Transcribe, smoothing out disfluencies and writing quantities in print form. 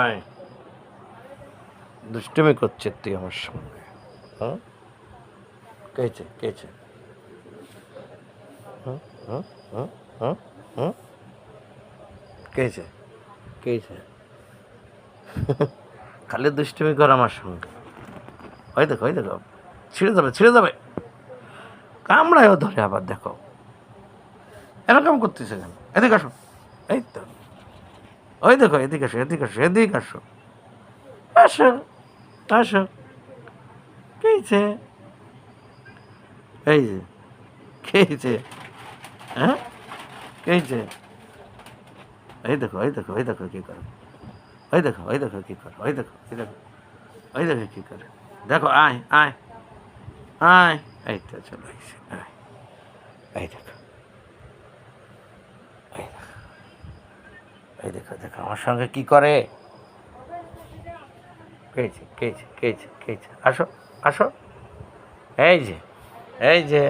আয়, দুষ্টুমি করছে তুই আমার সঙ্গে। হুম, কেছে কেছে হুম হুম হুম হুম হুম কেছে কেছে খালি দুষ্টুমি কর আমার সঙ্গে। ওই দেখো ছিঁড়ে যাবে ছিঁড়ে যাবে। কামড়ায়ও ধরে আবার দেখো এরকম করতেছে কেন? এদিকে আসো। এই তো ওই দেখো এদিকে আসো এদিকে আসো এদিকে আসো। আসো আসো কেছে এই যে কেছে হ্যাঁ কেছে এই দেখো কি করে। ওই দেখো কি করে। ওই দেখো কি করে। দেখো আয় আয় আয়। এই তো চলে আসছে আয়। এই দেখো এই দেখো দেখো আমার সঙ্গে কি করে। কেছে আসো আসো। এই যে এই যে